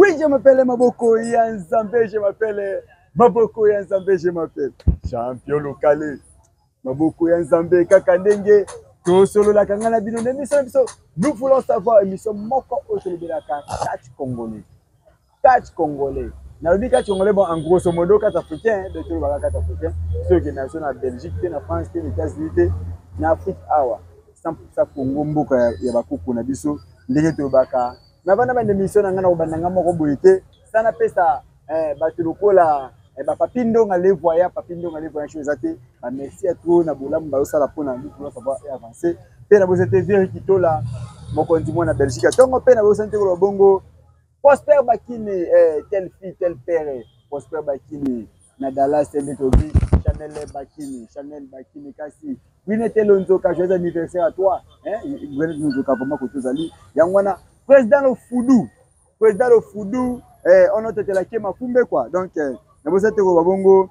Oui, je m'appelle Maboko Yanzambe, je m'appelle Maboko Yanzambe, je m'appelle champion local. Maboko Yanzambe, Kakandenge, Tosolo la Kangana Bino, nous voulons savoir, émission Moko Otolibelaka, catch congolais. Catch congolais. Dans le catch congolais, bon, en grosso modo, catch africain, de tout le catch africain, ceux qui sont en Belgique, en France, en États-Unis, en Afrique, awa. 100% Congo Mboka ya bakuku na biso, ndenge tobaka. Na bana ba émission ngana obandanga moko boyete, sana pesa bato lokola ba papindo nga le voya chose ate. Ba merci à toi na bolamu ba osala pona nous pour savoir avancer. Pe na bozete veri kitola mokonzi mo na Belgique. Tongo pe na bozete ko bongo Prosper Bakini tel fille tel père Prosper Bakini na Dallas Tobi Chanel Bakini kasi Winete Lonzo ka joyeux anniversaire à toi hein nous ka vraiment ko tozali yangwana président le Foudou on a été la kema kumbe quoi donc na bozete ko babongo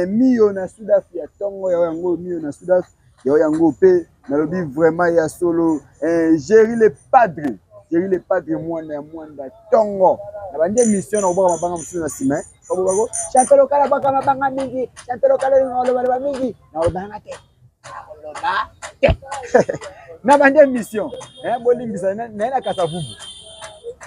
mio na Sudafia tongo ya yango mio na Sudafia ya yango pe na lobi vraiment ya solo gérer les padres mwanda tongo na bande mission na baka mabanga msuna sima bako chantelo kala baka mabanga mingi chantelo kala ngolo mingi na obanga te na bande mission bolingisa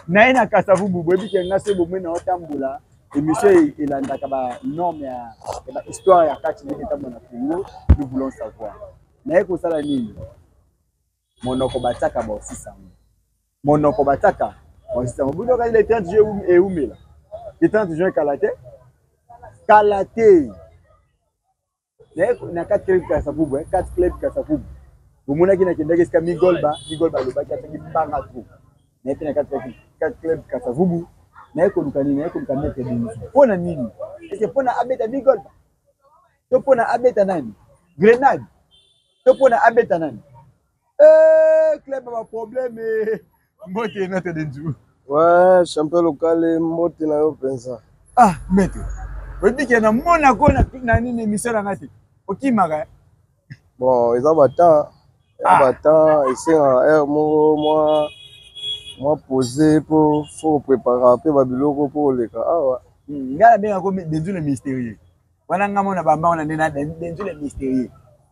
na kasavubu bobi ke ngase bomwe na otambula émission elandaka ba norme ya ba histoire ya kati ndenge tambo na Congo nous voulons savoir na eko sala nini monoko bataka ba osisa monoko bataka osisa budo ka le 30 juin et umela le 30 juin kalate na 4 club kasavubu 4 club kasavubu bomona kina kendeke ska migolba lobaki ataki banga trop na tena 4 club kasavubu na eko lukani na eko lukanete dinzi pona nini ese pona abeta migolba to pona abeta nani Grenade to pona abeta nani club ba problème mbote na te dinzi ouais champion local mbote na yo pensa maître odike na mona ko na nini émission na ngati okimaka bon ils ont battant et c'est moi poser pour faut préparer peu babiloko pour le cas ouais ngala benga ko denzu le mystérieux wana ngamo na bamba wana ndena denzu le mystérieux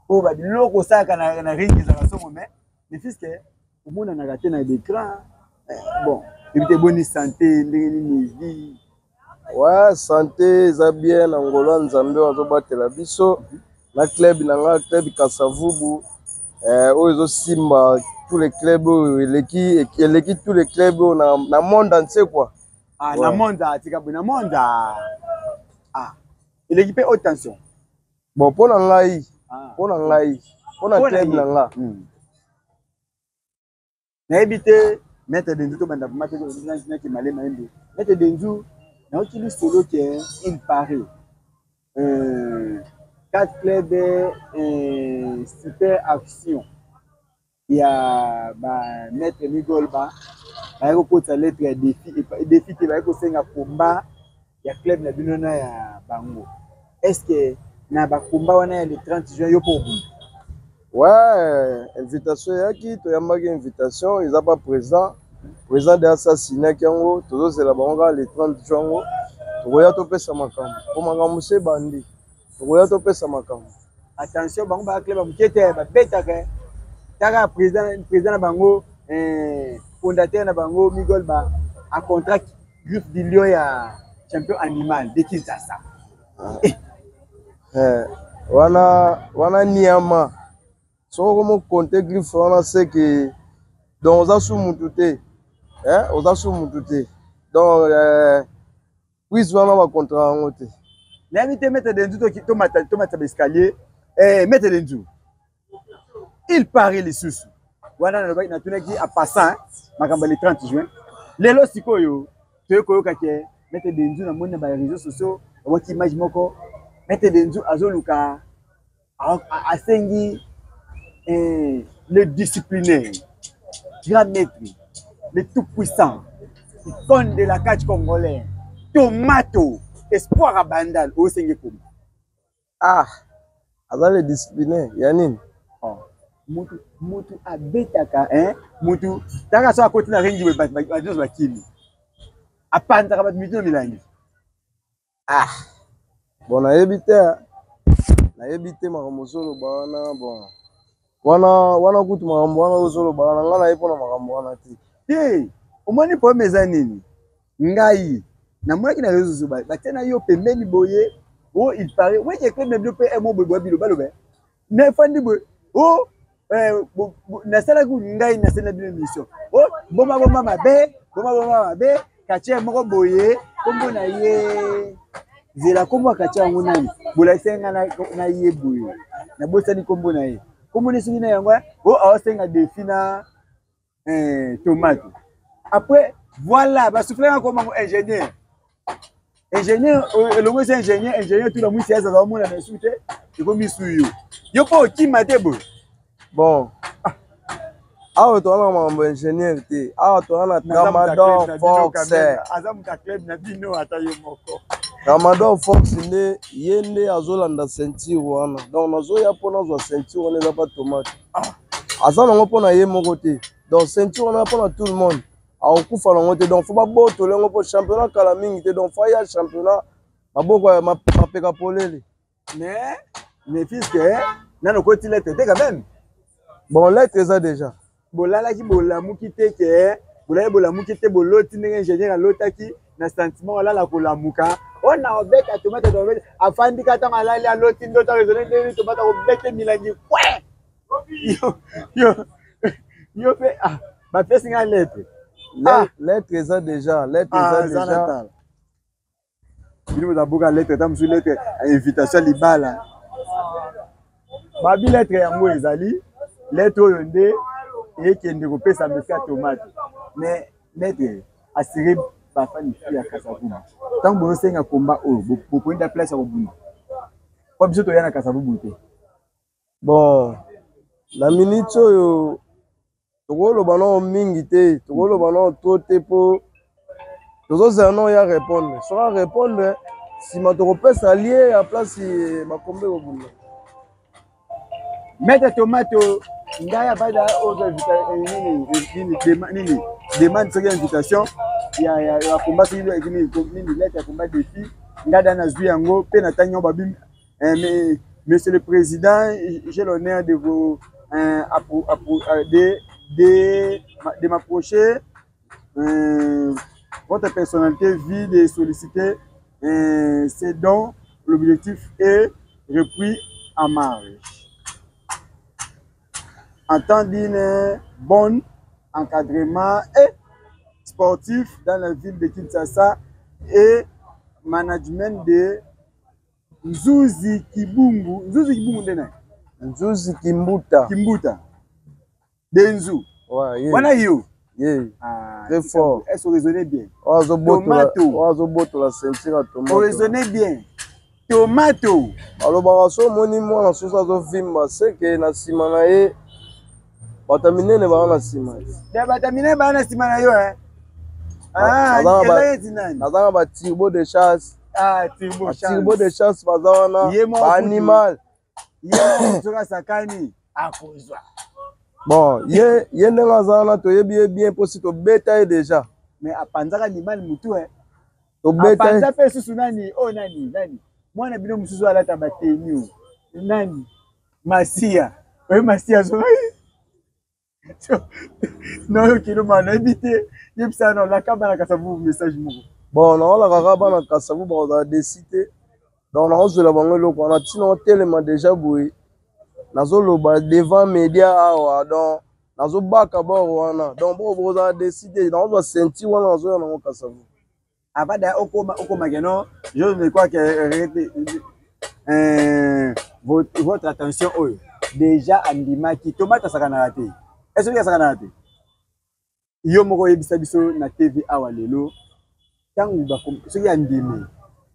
po babiloko saka na ringi za kasomo mais le fiske omona na raté na l'écran bon éviter bonne santé ndenge ni vie ouais santé za bien na ngolo nzambe wazobatela biso na club na nga club Kasavubu ozo simba tous les clubs eleki tous les clubs na monde entier quoi na monde atika na monde eleki pe haute tension bon pona ngai pona club na nga na ebité maître Denzu to banda mate ko na ki malema endo maître Denzu na otili solo que il paraît 4 clubs super action il y a maître Migolba ayako kota lettre ya défi te bayako senga combat ya club na binona ya bango est-ce que na ba combat wana ya le 30 juin yo pour vous ouais invitation yaki to yamaki invitation ils a pas présent de assassiné kango tozo c'est la bango le 30 juin toya to pesa makambo ko makambo se bandi toya to pesa makambo attention bango ba club mukete ba betaka taka président na bango fondateur na bango Migolba a contrat Griffe du Lion ya champion animal de Kinshasa wana niama so comme compter Griffe wana c'est que donc oza sous mutute donc puis wana ba contrat ngote na mité mettre Denzu to mata escalier mettre Denzu il paraît les sous wana na tunaki a passant makamba le 30 juin lelo sikoyo toyoka ke mettre Denzu na mona ba réseaux sociaux waki image moko mettre Denzu azoluka asengi le discipliné grand maître le tout puissant icône de la catch congolais Tomato espoir à bandal o sengi comme azale discipliné yanini mutu abetaka mutu taka so akoti na ringi bajoz bakili apanzaka bato mitino milangi. Ah, bon nayebi te makambo ozoloba wana bon wana kutu makambo wana ozoloba wana nga nayebi mpona makambo wana te. Te omoni problème eza nini? Ngai namonaki na réseau sociaux batie na yo pembeni boye. Oh, il paraît oui que club mebio pe mo boye bilo balobe ne fandi boye. Oh nasala ku ngai nasala bino mission. Oh boma mabe kache moko boye kombo na ye zela kombo kache yango nani bola senga na ye boye na bosani kombo na ye kombo ne singina yango. Oh awasenga défi na tomate. Après voilà ba souffler comme ingénieur le mot c'est ingénieur tout le monde c'est ça va mona na soute et comme isuyo yo po kima te bo bon awa to ana mambo ingénieur te awa to ana Ramadan Fox azam ka club na bino ata yo moko Ramadan Fox ne yende azolanda ceinture wana donc nazoya pona zo ceinture wana eza pa tomate aza nango pona ye moko te donc ceinture wana pona tout le monde akufa nango te donc faut babotole yango po championnat kala mingi te donc faut ya championnat maboko ya mapeka polele mais puisque nano koti lettre te quand même bon lettre eza déjà bolalaki bolamuki te ke bolamuki te boloti ndenge ingénieur alotaki na sentiment olala kolamuka ona obeta tomate tomate afandi kata malali aloti ndota raisonner ndenge tomate obete milangi yo pe ba pesi nga lettre. Lettre eza déjà bino bozabuka lettre ta mosusu lettre invitation libala babi lettre yango ezali lettre oyo nde ekende kopesa mesi ya tomate mais lettre asire bafani ya Kasavubu ntango bozosenga komba oyo bokoyinda place ya kobunda po biso toya na Kasavubu te. Bon na minute oyo tokoloba no mingi te tokoloba no to te po tozozela no ya répondre soka répondre nsima tokopesa lie ya place bakombe kobunda. Maître tomate ngai abada ozo nini demande soki invitation ya komba soki nini lettre ya komba défi ngai da nazwi yango mpe natangi yango babi monsieur le président j'ai l'honneur de vous de m'approcher votre personnalité vide et solliciter c'est donc l'objectif est repris en marge en temps d'un bon encadrement et sportif dans la ville de Kinshasa et management de Nzuzi Kibungu ndena Nzuzi Kimbuta Denzu. Ouais, yeah. Voilà you. Yeah. Très fort. Est-ce que vous raisonnez bien? Tomato la ceinture à tomate. Vous raisonnez bien. Tomato. Alors baraso moni mwana sosa zo vimba c'est que na sima na ye batamine ne ba na sima. Ya batamine ba na sima na yo nazanga ba turbo de chasse. Turbo de chasse bazana ba animal. Ye soka sakani akozwa. Bon, ye ndenge azana toyebi bien po si tobeta ye déjà. Mais apanzaka animal mutu tobeta. Apanza pe susu nani? Oh nani? Mwana bino mususu alata bateni nani? Masia. Oui Masia so. Non kilo mana ebité. Yebisa non la kaba na Kasavubu message moko. Bon, na wala kaba na Kasavubu ba décider. Donc na ozela bango loko na tino telema déjà boui. Nazoloba devant média awa donc nazobaka boro wana donc boza décider nazo senti wana nazo na Kasavubu. Avada okoma keno je ne crois que votre attention oyo déjà andimaki tomate sakana raté. Est-ce que sakana raté? Yo moko yebisa biso na TV awa lelo tangu ba soki andimi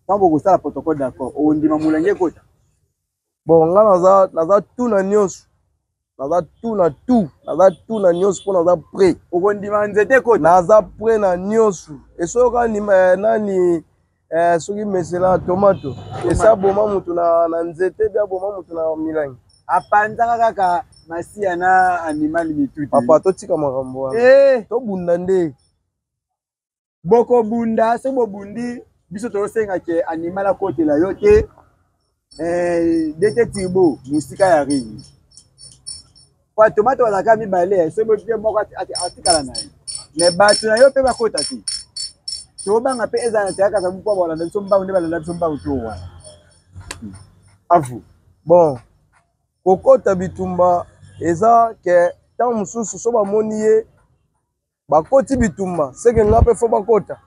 tango ko sala protocole d'accord o ndima mulange kota. Bon nga naza tout na nyonso naza tout na nyonso po naza prêt okondima nzete kota naza prêt na nyonso esoka ndima nani soki mesela tomato esa boma mutu na nzete bia boma mutu na milangi apanzaka kaka masia na animal mituti papa totika makambo wana tobunda nde boko bunda se bo bundi biso to senga ke animal côté la yote dete tibo musika ya ring kwa tomato wala kami bale se bo pie moko atikala na ye mais batu na yo pe bakota ti to banga pe eza na tiaka za mpo wala nso mbangu ne bala nso mbangu to wa avu bon kokota bitumba eza ke tant mususu so bamoni ye bakoti bitumba seke nga pe fo bakota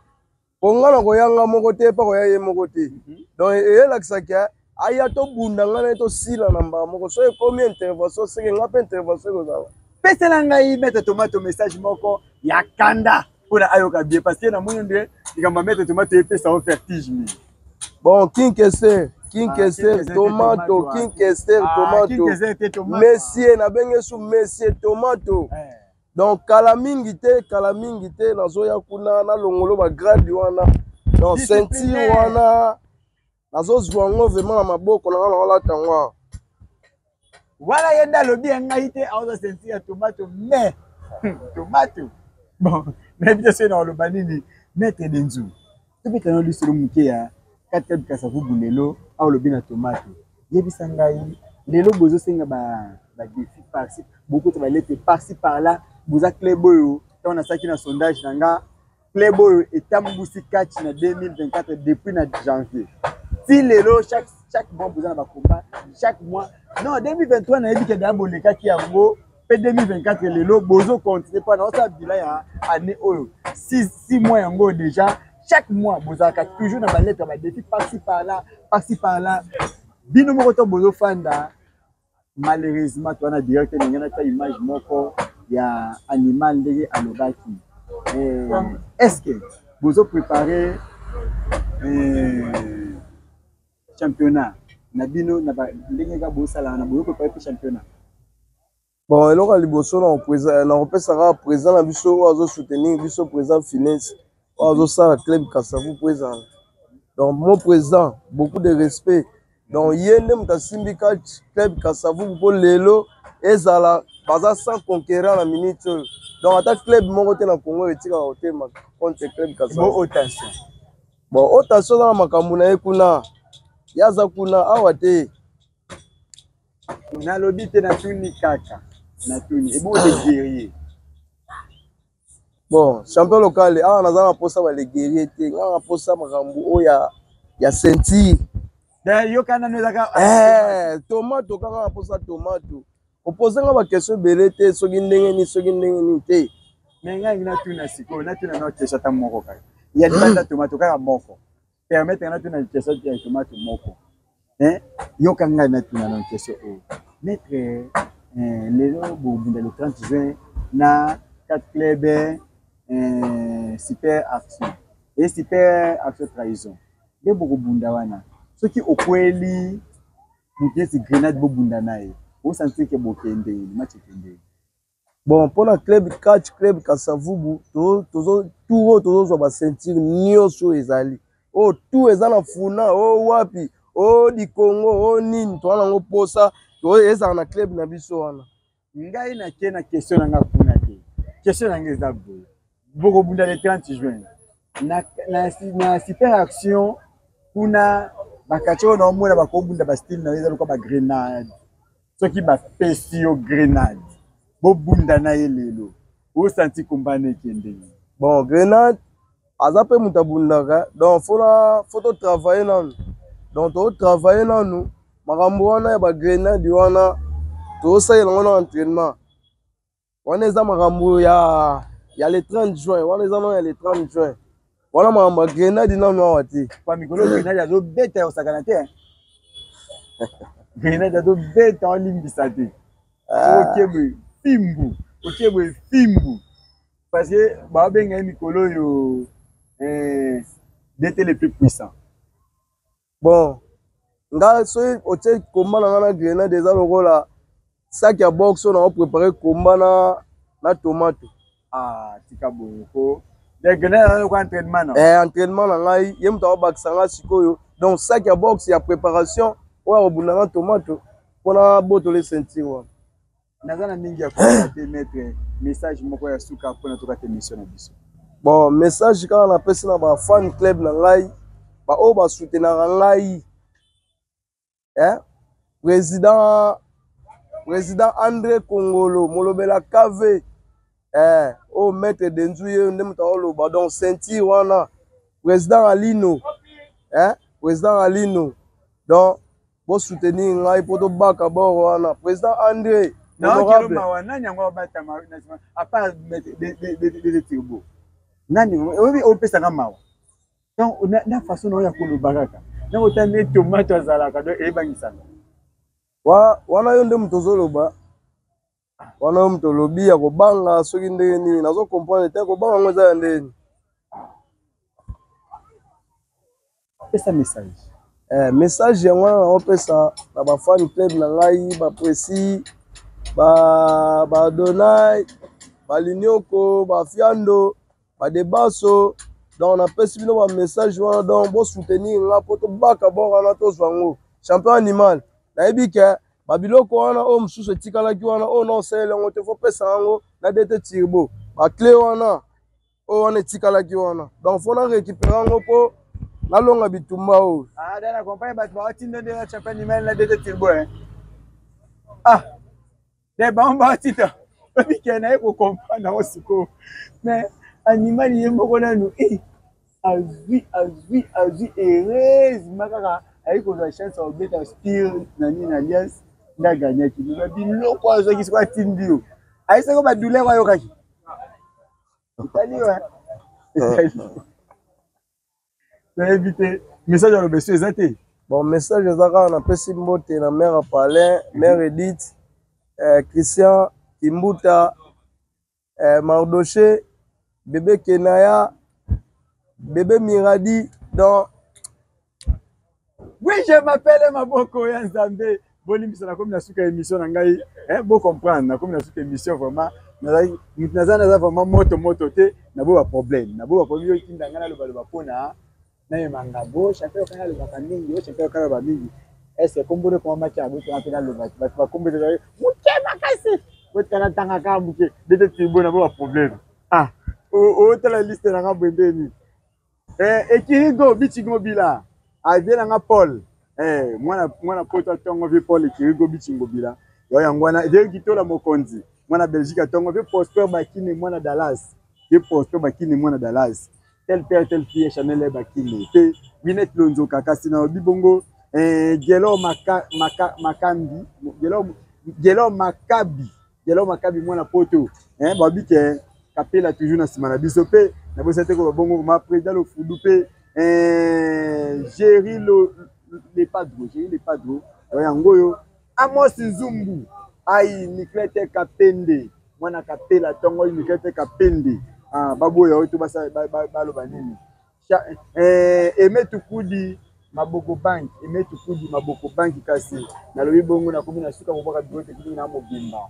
po nga na koyanga moko te pa koya ye moko te donc eyelakisaki aya tobunda nga na ye tosila na mbala moko so ekomi intervention seke nga mpe intervention ekozala pesela ngai mete tomato message moko ya kanda mpona ayoka bien parce que na moni nde likambo mete tomato epesa o vertige mingi bon kinkester tomato kinkester tomato messie nabenge su messie tomato donc kala mingi te nazoya kuna nalongolo bagrade wana donc ceinture wana nazozwa yango vraiment na maboko nanga naolata yango wana ye nde alobi ya ngai te aoza ceinture ya tomato mais tomato bon nayebi te soki na oloba nini maître de nzu tobeta na lisolo moke ya kati kasavubu lelo aolobi na tomato yebisa ngai lelo bozosenga badefi parci bokota balete parci par là boza club oyo ntango nasalaki na sondage na nga club oyo etambusi kati na 2024 depuis na janvier ti lelo chaque mois boza na bakomba chaque mois non 2023 nayebi ke daa bolekaki yango mpe 2024 lelo bozocontinue mpo na osala bila ya année oyo 6 mois yango oyo déjà chaque mois bozalaka toujours na balettre badefi parci par là bino moko to bozofanda malheureusement towana direct ndenge nata image moko ya animal ndenge alobaki est-ce que bozo préparer championnat na bino na ndenge ka bosala na bozo préparer championnat bon eloko liboso na kopesaka président na biso oyo azosoutenir biso président finance oyo azosala club Kasavu président donc mon président beaucoup de respect donc ye nde moto asimbi kati club Kasavu mpo lelo ezala baza sans conquérant na minute oyo donc ata club moko te na Congo etikaka kotema contre club Kasavu bon otation oza na makambo na ye kuna ye aza kuna awa te nalobi te natuni kaka natuni ebode guerrier bon champion local awa naza na posa bale guerrier te nga na posa makambo oyo ya ceinture tomato kaka na posa tomato opozenga bakestion ebele te soki ndenge nini te me ngai natuna sikoyo natuna na kestion ata moko kaka ya libanda tomato kaka moko permettre natuna kestion ya tomato moko yoka ngai natuna na kestion oyo maître lelo bobunda le 30 juin na 4 club super action et super action trahison nde bokobunda wana soki okweli moto esi grenade bobunda na ye osanti ke bokende match ekende bon mpona club Kasavubu tour tozozwa baceinture nyonso ezali oyo tout eza na funa oyo wapi oyo dikongo oyo nini towana yango posa ezala na club na biso wana ngai nake na question na nga kuna te question na nga eza boye bokobunda le 30 juin na super action kuna bakati oyo naomona bakobunda bastyle na yo eza lokwa bagrenade soki bapesi yo grenade bobunda na ye lelo osanti kombana ekende bon grenade aza mpe moto abundaka donc fo totravaille nanu donc totravaille nanu makambo wana ya bagrenade wana tozosalela ngo na entraînement wana eza makambo ya le 30 juin wana eza no ya le 30 juin wana makambo ya grenade nanu awa te kwa mikolo grenade azobeta osakana te grenade azobeta olimbisa te okebwe fimbu parce que babenga ye mikolo oyo dete le plus puissant bon nga soki otie komba na nga na grenade eza lokola sac ya box oyo nango prépare komba na tomato tika boye ko de grenade azaloko entraînement na entraînement na ngai ye moto akobakisa nga sikoyo donc sac ya box ya préparation oyo akobunda nga tomato mpona botola ceinture wana naza na mingi ya koya te maître message moko ya suka mpona toka te mission na biso Bon, message quand on appelle ça ba fan club na ngai, ba o ba soutenir ngai. Hein? Président André Kongolo, Molobela KV. O maître Denzouye ndemta oloba donc ceinture wana. Président Alino. Hein? Président Alino. Donc bo soutenir ngai poto baka bo wana. Président André. Non, honorable. Nani yango bata ma à part des turbo. Nani on peut ça mawa. Donc na façon on ya ko lobaka. Na otane tomate azalaka do ebangisa. Wana yo ndem tozoloba. Wana yo mtolobi ya kobanga soki ndenge nini nazo comprendre te kobanga ngo za ndeni. Pesa message. Message yango on pesa na ba fan club na ngai ba Presi ba Donai ba Linioko ba Fiando ba Debaso donc on appelle bino ba message wana donc bo soutenir nga poto baka bo wana to zwango champion animal na ebike ba biloko wana o msusu etikala ki wana o non sele ngo te fo pesa ngo na dete tirbo ba clé wana o wana etikala ki wana donc fo na récupérer ngo po na longa bitumba o dana compagnie ba ba tinde de champion animal na dete tirbo hein des bamba tita ebike na eko comprendre osiko mais animal yemoko nanu azui heureuse makaka ayiko la chance au beta style nani alliance nda gagner ki biloko azoki siko atindio ayisa ko ba douleur wa yokaki itali wa na éviter message à l'obéissance exacté bon message ezaka na pesi mbote na mère Palin mère Edith Christian Imbuta Mardoché bébé Kenaya bébé Miradi dans oui je m'appelle Maboko ya Nzambe bolimbisa na comme na suka émission na ngai bo comprendre na comme na suka émission vraiment nazana vraiment moto te na bo ba problème yo kinda ngana lo ba pona na yemanga bo chapeo kana lo ba mingi yo chapeo kana ba mingi est-ce kombore ko match abo to apena lo ba kombore mukema kasi bo kana tanga ka muke bete tibo na bo ba problème o tela liste na ngabwendeni ekirigo bichingo bila avela nga Paul mwana poto tongo vi Paul ekirigo bichingo bila yo yangwana je kitola mokonzi mwana Belgique tongo vi Prosper Bakini mwana Dallas vi Prosper Bakini mwana Dallas tel père tel fille Chanel Bakini te Winnet Lonzo kakasi na bibongo Gelo Makambi Gelo Makabi mwana poto babike kapela toujours na sima na biso pe na bosate ko bongo ma président le fudu pe Géry le padro yangoyo Amos Nzumbu ai Niklete Kapende mwana kapela tongo Niklete Kapende baboya oto basa baloba nini emetukudi maboko bank kasi na lobi bongo na komi na suka mobaka bigote kidi na mobimba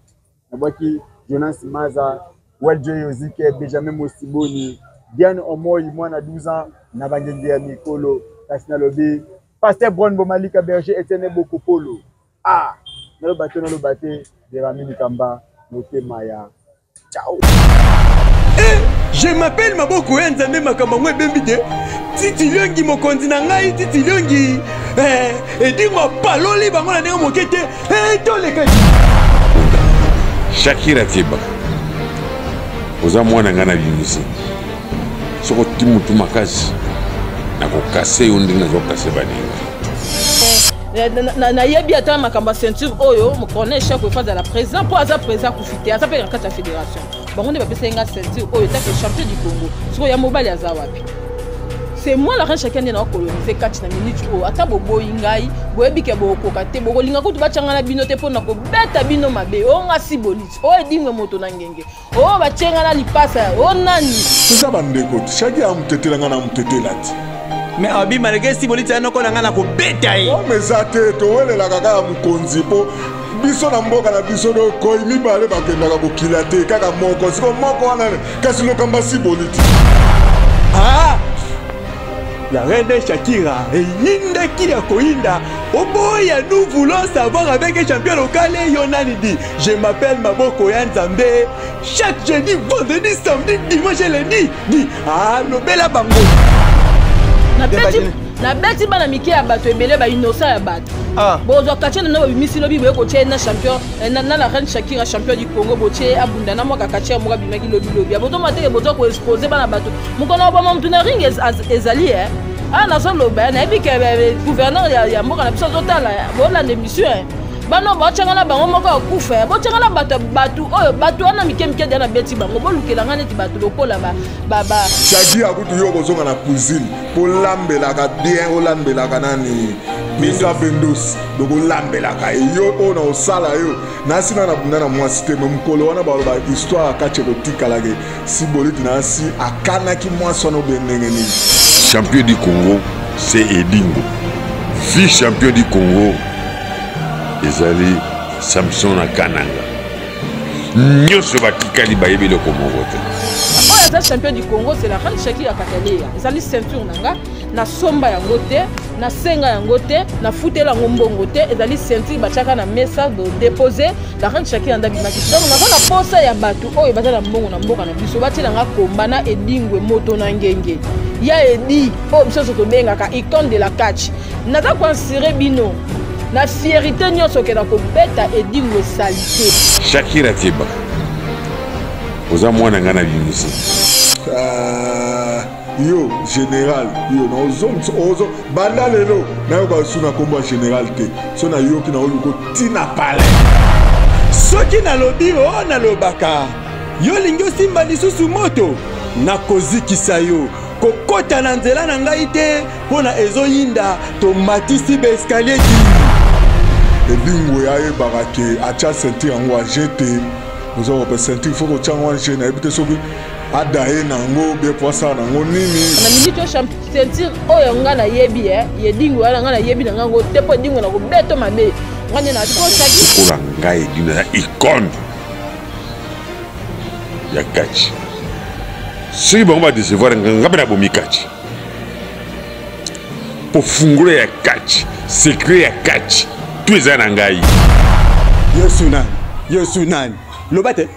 na baki Jonas Maza Waljo Yozike Benjamin Mosiboni Diane Omoyi mwana 12 ans na bangenge ya mikolo kasi na lobi Pasteur Bron Bomalika Berger Etienne Bokopolo na lo bate de Ramini Kamba Motema ciao. Je m'appelle Maboko ya Nzambe makambo mwe bembide Titi Liongi mokonzi na ngai Titi Liongi edingo paloli bango na ndenge mokete toleka Shakira Tiba oza mwana ngana bimisi soko timutu makasi na kokase yo ndenge nazokase baninga na yebi ata makambo ceinture oyo mokone chaque fois à la présent pour aza présent kufite aza pe kati ya fédération bango nde bapesa nga ceinture oyo taka champion du Congo soko ya mobali aza wapi c'est moi la reine chacun na coloniser kati na minute oyo ata boboyi ngai boyebi ke bokoka te bokolinga kutu bachanga na bino te pona ko beta bino mabe o nga siboliti o edimwe moto na ngenge o bachenga na lipasa o nani ça bandeko chaque ya mutetela nga na mutetela ti mais abi malgré siboliti anoko na nga na ko beta ye o mezate to welela kaka ya mukonzi po biso na mboka na biso do koyi mibale bakendaka kokila te kaka moko siko moko wana kasi lokamba siboliti la reine Shakira eyinde qui a koinda oboya nous voulons savoir avec un champion local Yonani dit je m'appelle Maboko ya Nzambe chaque jeudi, vendredi, samedi, dimanche et lundi. Di ah lobela bango. Na beti bana mike ya bato ebele ba innocent ya bato. Bozo kache na bimisi lobi boye ko che na champion na reine Shakira champion du Congo boche abunda na mwaka kache mo bimaki lobi. Bozo mateke bozo ko expose bana bato. Mukona ba mtu na ring ezali na so loba na ebi ke gouverneur ya mboka na biso zotala bola l'émission. Bano bachangana bango moko akufa bochangana bato oyo bato wana mike na beti bango bolukela ngane ti bato lokola ba Shagi akutu yo bozonga na cuisine po lambelaka bien olambelaka nani Misa Bendos donc olambelaka yo ona osala yo nasina na bunda na mwasi te mukolo wana baloba histoire akache kotikala ke si boliti na si akanaki mwasi wana obendengeni. Champion du Congo c'est Edingo, vice champion du Congo ezali Samson na Kananga nyonso batikali bayebi loko moko te. Oyo eza champion du Congo c'est la reine Shakira Katelea ezali ceinture nanga na somba yango te na senga yango te na futela yango mbongo te ezali ceinture bachaka na mesa de déposer la reine Shakira ndabimaki donc na posa ya bato oyo bazala mbongo na mboka na biso batela nga komba na Edingwe moto na ngenge ya edi oyo biso tobengaka icône de la catch naza koinsirer bino na fierté nyonso ke na kobeta Edingwe salité Shakira Tieba oza mwana nga na bimisi yo général yo na ozo banda lelo na yo ba suna komba général te so na yo ki na oluko tina pale soki na lobi o na lobaka yo lingi osimba lisusu moto na kozikisa yo kokota na nzela na ngai te mpona ezoyinda tomatisi baeskalier Edingwe ayebaka ke atia ceinture yango ajete oza kope ceinture fo kotia yango aje na yebi te soki adaye nango bie poasa nango nini na minute ceinture oyo nga na yebi Edingwe wana nga na yebi na ngango te po Edingwe na kobeto mabe ngane na tikosaki kola ngai dina ya icône ya catch soki bango badecevoir nga mpe na bomi catch po fungula ya catch secret ya catch tu eza na ngai yesu nani loba te